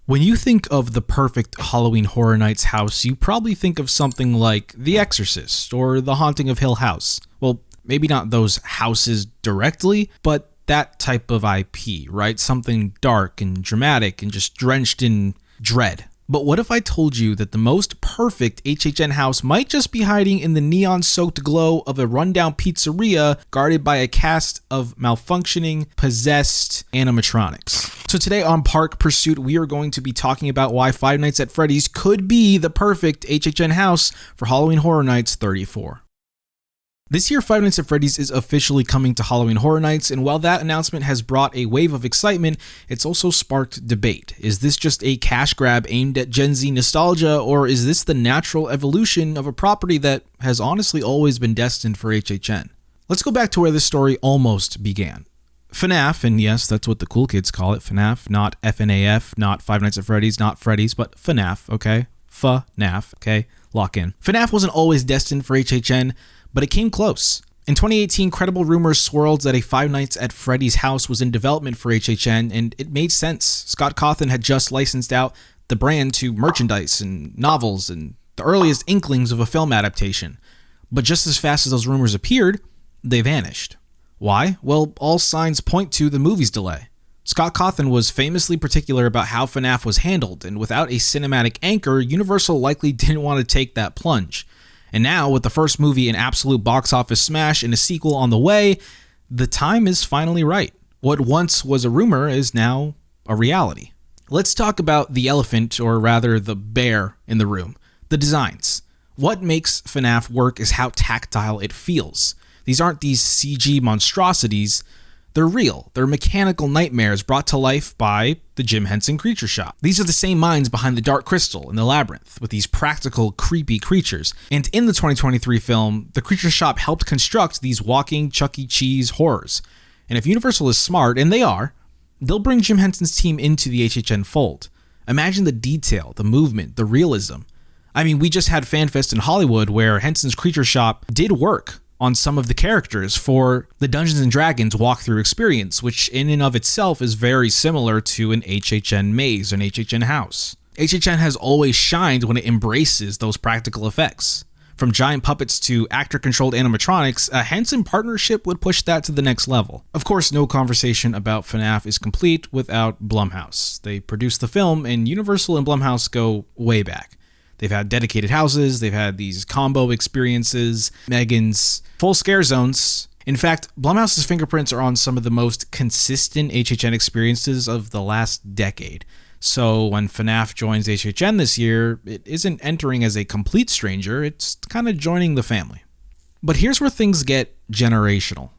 When you think of the perfect Halloween Horror Nights house, you probably think of something like The Exorcist or The Haunting of Hill House. Well, maybe not those houses directly, but that type of IP, right? Something dark and dramatic and just drenched in dread. But what if I told you that the most perfect HHN house might just be hiding in the neon-soaked glow of a rundown pizzeria guarded by a cast of malfunctioning, possessed animatronics? So today on Park Pursuit, we are going to be talking about why Five Nights at Freddy's could be the perfect HHN house for Halloween Horror Nights 34. This year, Five Nights at Freddy's is officially coming to Halloween Horror Nights, and while that announcement has brought a wave of excitement, it's also sparked debate. Is this just a cash grab aimed at Gen Z nostalgia, or is this the natural evolution of a property that has honestly always been destined for HHN? Let's go back to where this story almost began. FNAF, and yes, that's what the cool kids call it, FNAF, not FNAF, not Five Nights at Freddy's, not Freddy's, but FNAF, okay? FNAF, okay? Lock in. FNAF wasn't always destined for HHN, but it came close. In 2018, credible rumors swirled that a Five Nights at Freddy's house was in development for HHN, and it made sense. Scott Cawthon had just licensed out the brand to merchandise and novels and the earliest inklings of a film adaptation. But just as fast as those rumors appeared, they vanished. Why? Well, all signs point to the movie's delay. Scott Cawthon was famously particular about how FNAF was handled, and without a cinematic anchor, Universal likely didn't want to take that plunge. And now, with the first movie an absolute box office smash and a sequel on the way, the time is finally right. What once was a rumor is now a reality. Let's talk about the elephant, or rather the bear in the room, the designs. What makes FNAF work is how tactile it feels. These aren't these CG monstrosities. They're real. They're mechanical nightmares brought to life by the Jim Henson Creature Shop. These are the same minds behind the Dark Crystal and the Labyrinth, with these practical, creepy creatures. And in the 2023 film, the Creature Shop helped construct these walking Chuck E. Cheese horrors. And if Universal is smart, and they are, they'll bring Jim Henson's team into the HHN fold. Imagine the detail, the movement, the realism. I mean, we just had FanFest in Hollywood where Henson's Creature Shop did work on some of the characters for the Dungeons & Dragons walkthrough experience, which in and of itself is very similar to an HHN maze, an HHN house. HHN has always shined when it embraces those practical effects. From giant puppets to actor-controlled animatronics, a Henson partnership would push that to the next level. Of course, no conversation about FNAF is complete without Blumhouse. They produced the film, and Universal and Blumhouse go way back. They've had dedicated houses, they've had these combo experiences, Megan's full scare zones. In fact, Blumhouse's fingerprints are on some of the most consistent HHN experiences of the last decade. So when FNAF joins HHN this year, it isn't entering as a complete stranger, it's kind of joining the family. But here's where things get generational.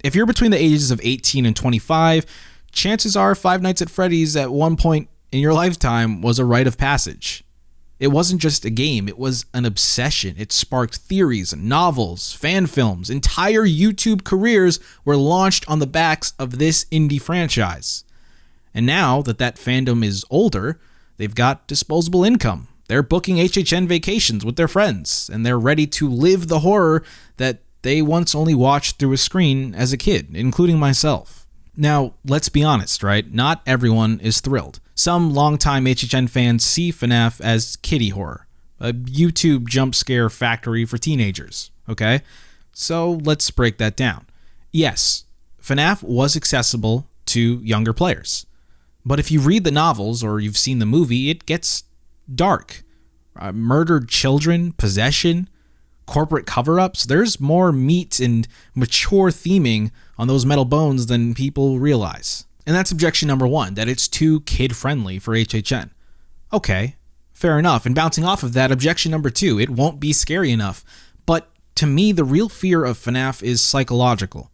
If you're between the ages of 18 and 25, chances are Five Nights at Freddy's at one point in your lifetime was a rite of passage. It wasn't just a game, it was an obsession. It sparked theories, novels, fan films. Entire YouTube careers were launched on the backs of this indie franchise. And now that fandom is older, they've got disposable income. They're booking HHN vacations with their friends, and they're ready to live the horror that they once only watched through a screen as a kid, including myself. Now, let's be honest, right? Not everyone is thrilled. Some longtime HHN fans see FNAF as kiddie horror, a YouTube jump scare factory for teenagers, okay? So let's break that down. Yes, FNAF was accessible to younger players, but if you read the novels or you've seen the movie, it gets dark. Murdered children, possession, corporate cover-ups, there's more meat and mature theming on those metal bones than people realize. And that's objection number one, that it's too kid-friendly for HHN. Okay, fair enough. And bouncing off of that, objection number two, it won't be scary enough. But to me, the real fear of FNAF is psychological.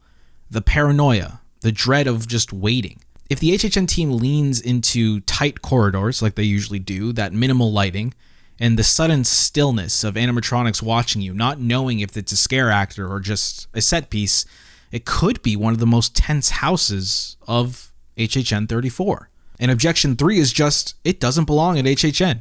The paranoia, the dread of just waiting. If the HHN team leans into tight corridors like they usually do, that minimal lighting, and the sudden stillness of animatronics watching you, not knowing if it's a scare actor or just a set piece, it could be one of the most tense houses of HHN 34. And objection 3 is just, it doesn't belong at HHN.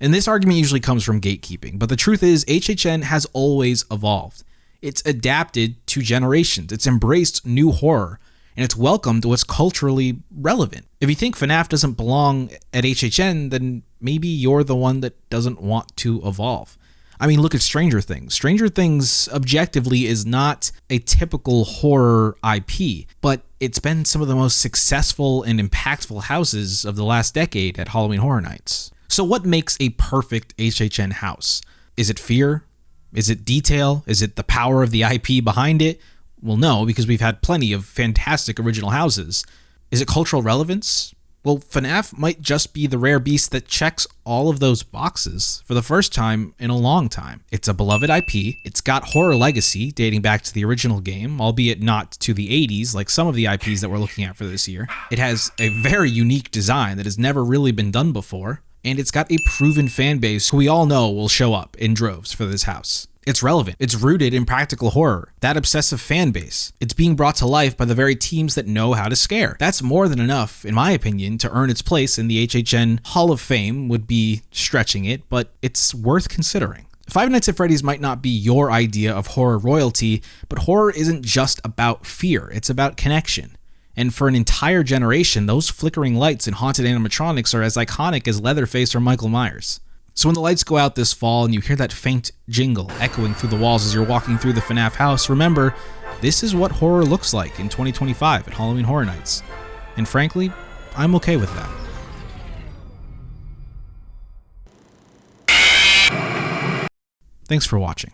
And this argument usually comes from gatekeeping, but the truth is HHN has always evolved. It's adapted to generations. It's embraced new horror. and it's welcomed what's culturally relevant. If you think FNAF doesn't belong at HHN, then maybe you're the one that doesn't want to evolve. I mean, look at Stranger Things. Stranger Things, objectively, is not a typical horror IP, but it's been some of the most successful and impactful houses of the last decade at Halloween Horror Nights. So what makes a perfect HHN house? Is it fear? Is it detail? Is it the power of the IP behind it? Well, no, because we've had plenty of fantastic original houses. Is it cultural relevance? Well, FNAF might just be the rare beast that checks all of those boxes for the first time in a long time. It's a beloved IP, it's got horror legacy dating back to the original game, albeit not to the 80s like some of the IPs that we're looking at for this year. It has a very unique design that has never really been done before, and it's got a proven fan base who we all know will show up in droves for this house. It's relevant. It's rooted in practical horror, that obsessive fan base. It's being brought to life by the very teams that know how to scare. That's more than enough, in my opinion, to earn its place in the HHN Hall of Fame. Would be stretching it, but it's worth considering. Five Nights at Freddy's might not be your idea of horror royalty, but horror isn't just about fear, it's about connection. And for an entire generation, those flickering lights and haunted animatronics are as iconic as Leatherface or Michael Myers. So when the lights go out this fall and you hear that faint jingle echoing through the walls as you're walking through the FNAF house, remember, this is what horror looks like in 2025 at Halloween Horror Nights. And frankly, I'm okay with that. Thanks for watching.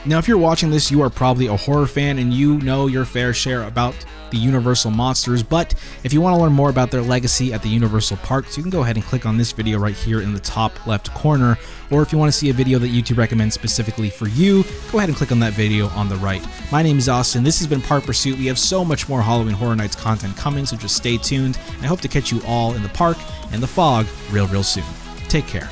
Now, if you're watching this, you are probably a horror fan and you know your fair share about the Universal monsters, but if you want to learn more about their legacy at the Universal parks, you can go ahead and click on this video right here in the top left corner, or if you want to see a video that YouTube recommends specifically for you, go ahead and click on that video on the right. My name is Austin, this has been Park Pursuit. We have so much more Halloween Horror Nights content coming, so just stay tuned. I hope to catch you all in the park and the fog real soon. Take care.